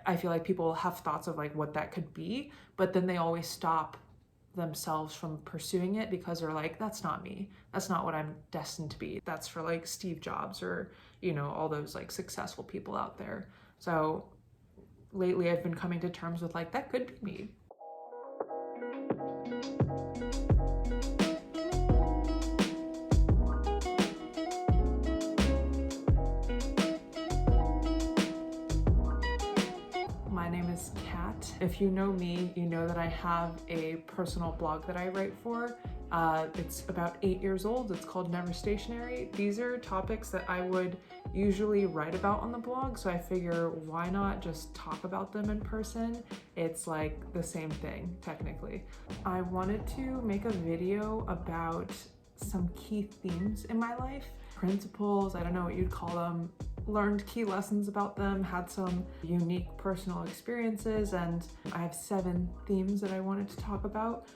I feel like people have thoughts of like what that could be, but then they always stop themselves from pursuing it because they're like, that's not me. That's not what I'm destined to be. That's for like Steve Jobs or, you know, all those like successful people out there. So lately I've been coming to terms with like, that could be me. My name is Kat. If you know me, you know that I have a personal blog that I write for. It's about 8 years old. It's called Never Stationary. These are topics that I would usually write about on the blog, so I figure why not just talk about them in person? It's like the same thing, technically. I wanted to make a video about some key themes in my life, principles, I don't know what you'd call them, learned key lessons about them, had some unique personal experiences, and I have 7 themes that I wanted to talk about.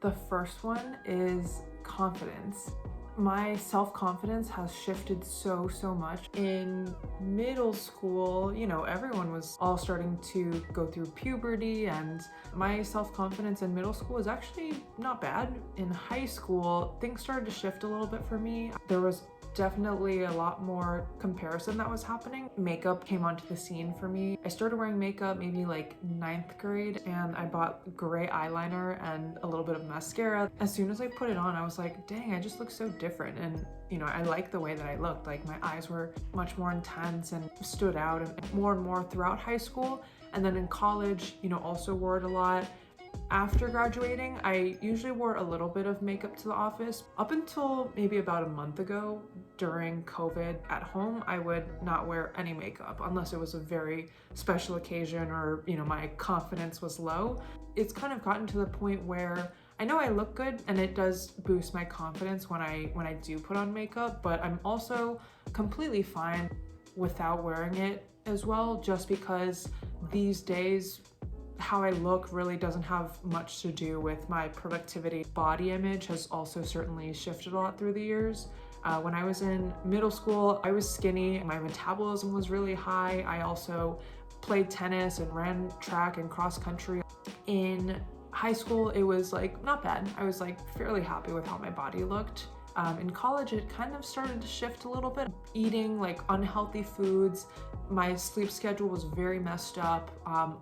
The first one is confidence. My self-confidence has shifted so much. In middle school, you know, everyone was all starting to go through puberty, and my self-confidence in middle school was actually not bad. In high school, things started to shift a little bit for me. There was definitely a lot more comparison that was happening. Makeup came onto the scene for me. I started wearing makeup maybe like 9th grade, and I bought gray eyeliner and a little bit of mascara. As soon as I put it on, I was like, dang, I just look so different. And you know, I liked the way that I looked. Like my eyes were much more intense and stood out and more throughout high school. And then in college, you know, also wore it a lot. After graduating, I usually wore a little bit of makeup to the office. Up until maybe about a month ago, during COVID at home, I would not wear any makeup unless it was a very special occasion or, you know, my confidence was low. It's kind of gotten to the point where I know I look good and it does boost my confidence when I do put on makeup, but I'm also completely fine without wearing it as well, just because these days how I look really doesn't have much to do with my productivity. Body image has also certainly shifted a lot through the years. When I was in middle school, I was skinny, my metabolism was really high. I also played tennis and ran track and cross country. In high school, it was like not bad. I was like fairly happy with how my body looked. In college, it kind of started to shift a little bit. Eating like unhealthy foods, my sleep schedule was very messed up.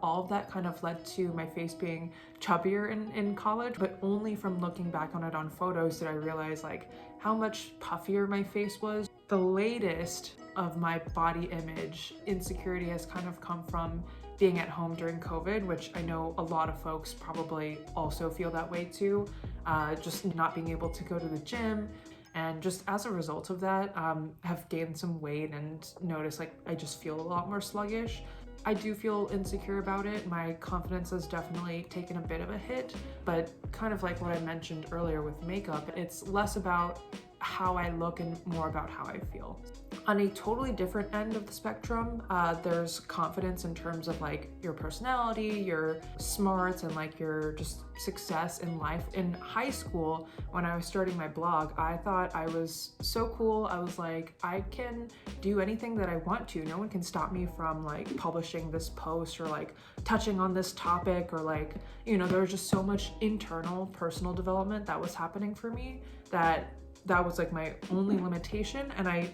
All of that kind of led to my face being chubbier in college, but only from looking back on it on photos did I realize like how much puffier my face was. The latest of my body image insecurity has kind of come from being at home during COVID, which I know a lot of folks probably also feel that way too. Just not being able to go to the gym, and just as a result of that, have gained some weight and noticed like I just feel a lot more sluggish. I do feel insecure about it. My confidence has definitely taken a bit of a hit, but kind of like what I mentioned earlier with makeup, it's less about how I look and more about how I feel. On a totally different end of the spectrum, there's confidence in terms of like your personality, your smarts, and like your just success in life. In high school, when I was starting my blog, I thought I was so cool. I was like, I can do anything that I want to. No one can stop me from like publishing this post or like touching on this topic, or like, you know, there was just so much internal personal development that was happening for me that was like my only limitation, and I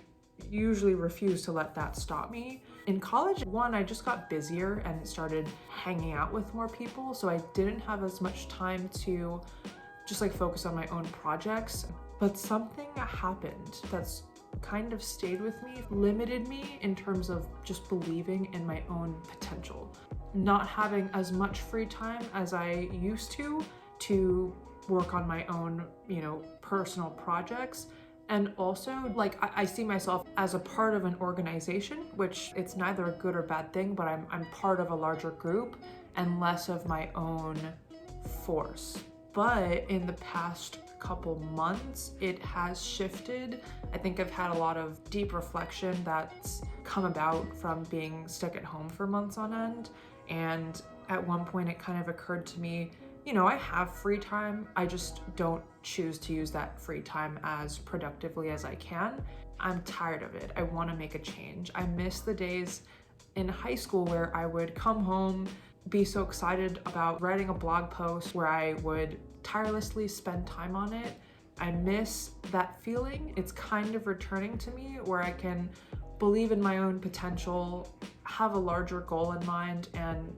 usually refuse to let that stop me. In college, one, I just got busier and started hanging out with more people, so I didn't have as much time to just like focus on my own projects. But something happened that's kind of stayed with me, limited me in terms of just believing in my own potential. Not having as much free time as I used to work on my own, you know, personal projects. And also, like, I see myself as a part of an organization, which it's neither a good or bad thing, but I'm part of a larger group and less of my own force. But in the past couple months, it has shifted. I think I've had a lot of deep reflection that's come about from being stuck at home for months on end. And at one point it kind of occurred to me, you know, I have free time. I just don't choose to use that free time as productively as I can. I'm tired of it. I want to make a change. I miss the days in high school where I would come home, be so excited about writing a blog post where I would tirelessly spend time on it. I miss that feeling. It's kind of returning to me where I can believe in my own potential, have a larger goal in mind, and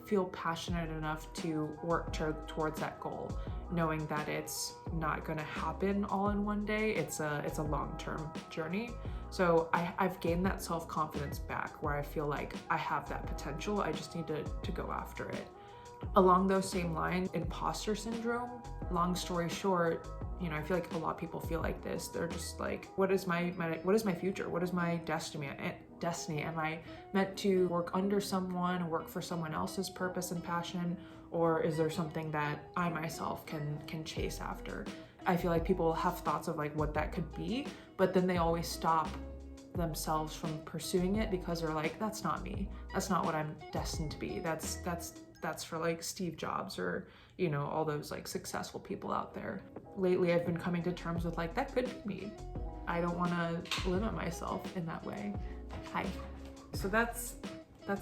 feel passionate enough to work towards that goal, knowing that it's not gonna happen all in one day. It's a long-term journey. So I've gained that self-confidence back where I feel like I have that potential. I just need to go after it. Along those same lines, imposter syndrome, long story short, you know, I feel like a lot of people feel like this. They're just like, what is my future? What is my destiny? Am I meant to work under someone, work for someone else's purpose and passion? Or is there something that I myself can chase after? I feel like people have thoughts of like what that could be, but then they always stop themselves from pursuing it because they're like, that's not me. That's not what I'm destined to be. That's for like Steve Jobs or, you know, all those like successful people out there. Lately, I've been coming to terms with like, that could be me. I don't want to limit myself in that way. Hi. So that's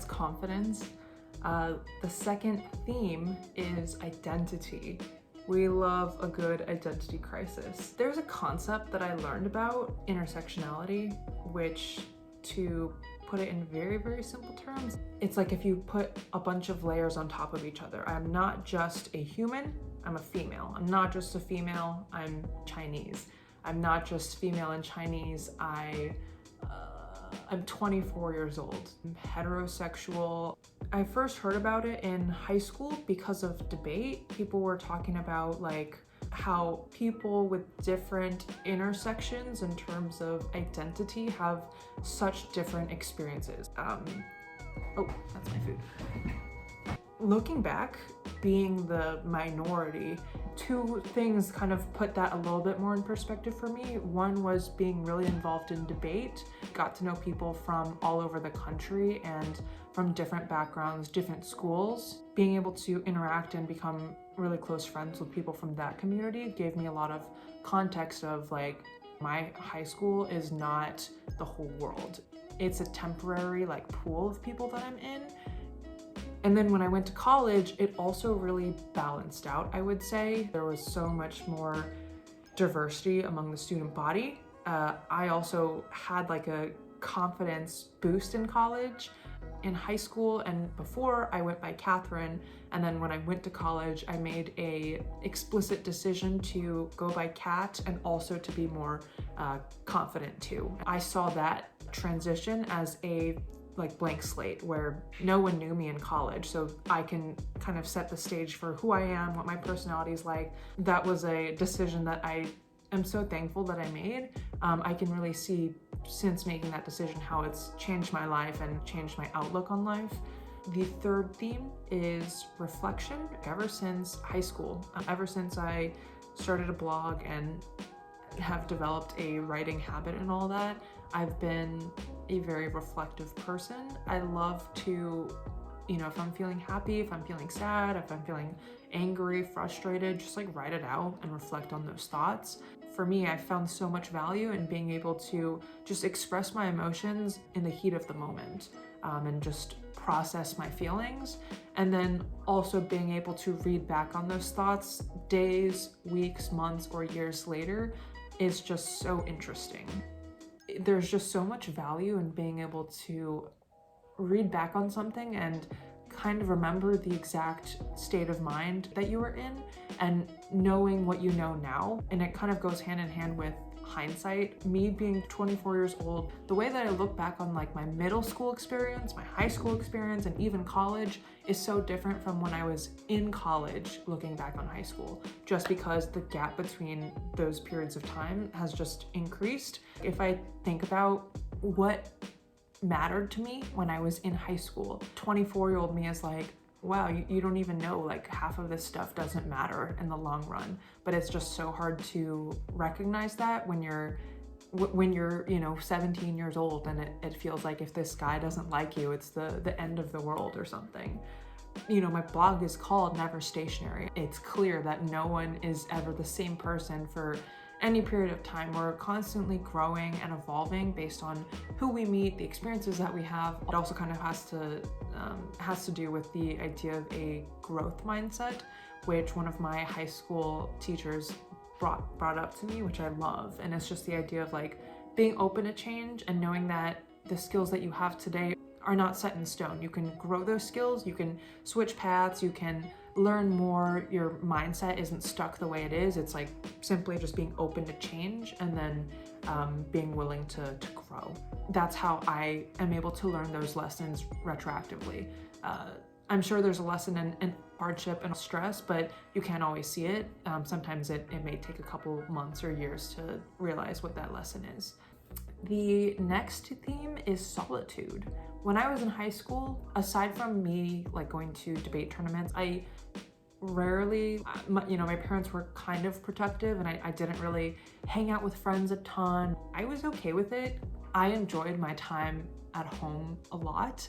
confidence. The second theme is identity. We love a good identity crisis. There's a concept that I learned about, intersectionality, which, to put it in very, very simple terms, it's like if you put a bunch of layers on top of each other. I'm not just a human, I'm a female. I'm not just a female, I'm Chinese. I'm not just female and Chinese, I'm 24 years old. I'm heterosexual. I first heard about it in high school because of debate. People were talking about like how people with different intersections in terms of identity have such different experiences. Oh, that's my food. Looking back, being the minority, two things kind of put that a little bit more in perspective for me. One was being really involved in debate, got to know people from all over the country and from different backgrounds, different schools. Being able to interact and become really close friends with people from that community gave me a lot of context of like, my high school is not the whole world. It's a temporary like pool of people that I'm in. And then when I went to college, it also really balanced out, I would say. There was so much more diversity among the student body. I also had like a confidence boost in college. In high school and before, I went by Catherine, and then when I went to college, I made a explicit decision to go by Kat and also to be more confident too. I saw that transition as a like blank slate where no one knew me in college, so I can kind of set the stage for who I am, what my personality is like. That was a decision that I am so thankful that I made. I can really see since making that decision how it's changed my life and changed my outlook on life. The third theme is reflection. Ever since high school, ever since I started a blog and have developed a writing habit and all that, I've been a very reflective person. I love to, you know, if I'm feeling happy, if I'm feeling sad, if I'm feeling angry, frustrated, just like write it out and reflect on those thoughts. For me, I found so much value in being able to just express my emotions in the heat of the moment, and just process my feelings. And then also being able to read back on those thoughts days, weeks, months, or years later is just so interesting. There's just so much value in being able to read back on something and kind of remember the exact state of mind that you were in and knowing what you know now. And it kind of goes hand in hand with hindsight. Me being 24 years old, the way that I look back on like my middle school experience, my high school experience, and even college is so different from when I was in college looking back on high school, just because the gap between those periods of time has just increased. If I think about what mattered to me when I was in high school, 24-year-old me is like, wow, you don't even know, like half of this stuff doesn't matter in the long run. But it's just so hard to recognize that when you're, you know, 17 years old and it feels like if this guy doesn't like you, it's the end of the world or something. You know, my blog is called Never Stationary. It's clear that no one is ever the same person for any period of time. We're constantly growing and evolving based on who we meet, the experiences that we have. It also kind of has to do with the idea of a growth mindset, which one of my high school teachers brought up to me, which I love. And it's just the idea of like being open to change and knowing that the skills that you have today are not set in stone. You can grow those skills, you can switch paths, you can learn more. Your mindset isn't stuck the way it is. It's like simply just being open to change and then being willing to grow. That's how I am able to learn those lessons retroactively. I'm sure there's a lesson in hardship and stress, but you can't always see it. Sometimes it may take a couple months or years to realize what that lesson is. The next theme is solitude. When I was in high school, aside from me like going to debate tournaments, I rarely, my parents were kind of protective and I didn't really hang out with friends a ton. I was okay with it. I enjoyed my time at home a lot.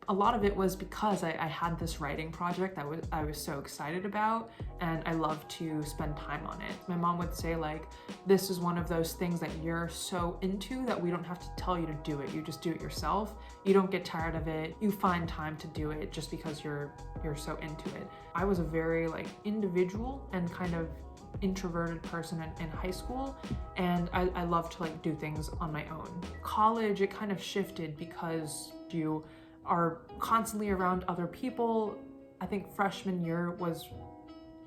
A lot of it was because I had this writing project that I was so excited about, and I love to spend time on it. My mom would say like, this is one of those things that you're so into that we don't have to tell you to do it. You just do it yourself. You don't get tired of it. You find time to do it just because you're so into it. I was a very like individual and kind of introverted person in high school, and I love to like do things on my own. College, it kind of shifted because you are constantly around other people. I think freshman year was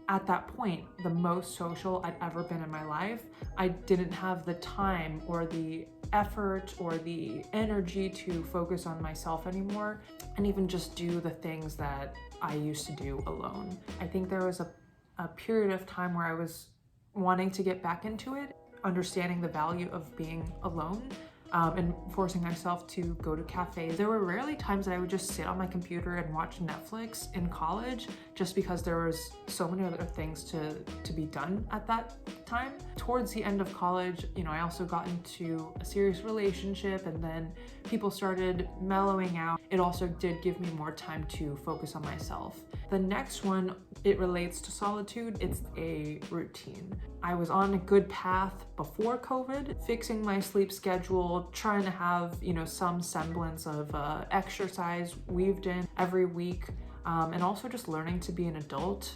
at that point the most social I'd ever been in my life. I didn't have the time or the effort or the energy to focus on myself anymore and even just do the things that I used to do alone. I think there was a period of time where I was wanting to get back into it, understanding the value of being alone, and forcing myself to go to cafes. There were rarely times that I would just sit on my computer and watch Netflix in college just because there was so many other things to be done at that time. Towards the end of college, I also got into a serious relationship, and then people started mellowing out. It also did give me more time to focus on myself. The next one, it relates to solitude. It's a routine. I was on a good path before COVID, fixing my sleep schedule, trying to have, some semblance of exercise weaved in every week, and also just learning to be an adult,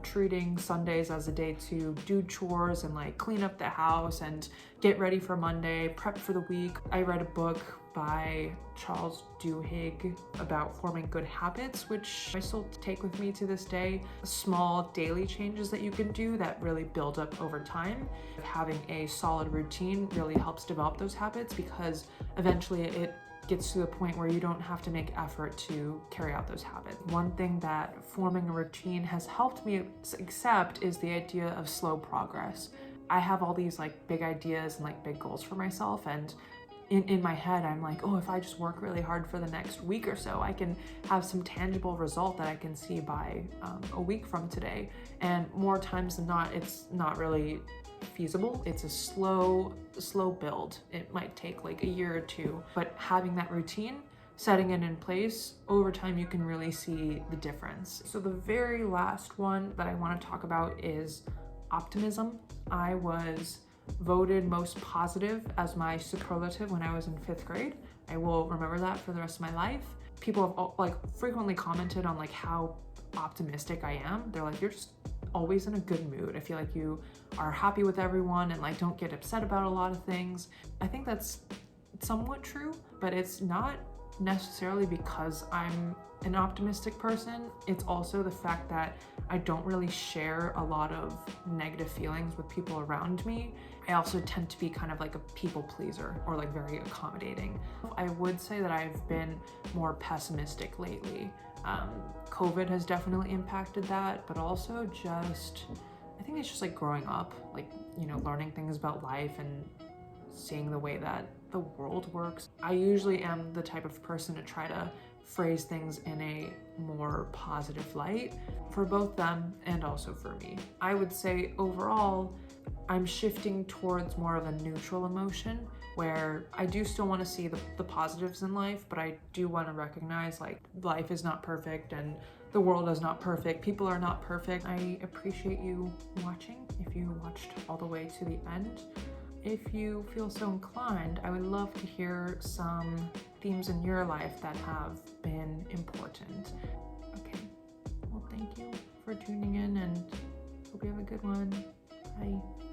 treating Sundays as a day to do chores and like clean up the house and get ready for Monday, prep for the week. I read a book by Charles Duhigg about forming good habits, which I still take with me to this day. Small daily changes that you can do that really build up over time. Having a solid routine really helps develop those habits because eventually it gets to the point where you don't have to make effort to carry out those habits. One thing that forming a routine has helped me accept is the idea of slow progress. I have all these like big ideas and like big goals for myself, and in my head, I'm like, oh, if I just work really hard for the next week or so, I can have some tangible result that I can see by a week from today. And more times than not, it's not really feasible. It's a slow build. It might take like a year or two, but having that routine, setting it in place, over time you can really see the difference. So the very last one that I want to talk about is optimism. I was voted most positive as my superlative when I was in 5th grade. I will remember that for the rest of my life. People have frequently commented on like how optimistic I am. They're like, you're just always in a good mood. I feel like you are happy with everyone and like don't get upset about a lot of things. I think that's somewhat true, but it's not necessarily because I'm an optimistic person. It's also the fact that I don't really share a lot of negative feelings with people around me. I also tend to be kind of like a people pleaser or like very accommodating. I would say that I've been more pessimistic lately. COVID has definitely impacted that, but also I think it's just like growing up, like, learning things about life and seeing the way that the world works. I usually am the type of person to try to phrase things in a more positive light for both them and also for me. I would say overall, I'm shifting towards more of a neutral emotion where I do still want to see the positives in life, but I do want to recognize like life is not perfect and the world is not perfect. People are not perfect. I appreciate you watching if you watched all the way to the end. If you feel so inclined, I would love to hear some themes in your life that have been important. Okay, well, thank you for tuning in and hope you have a good one. Bye.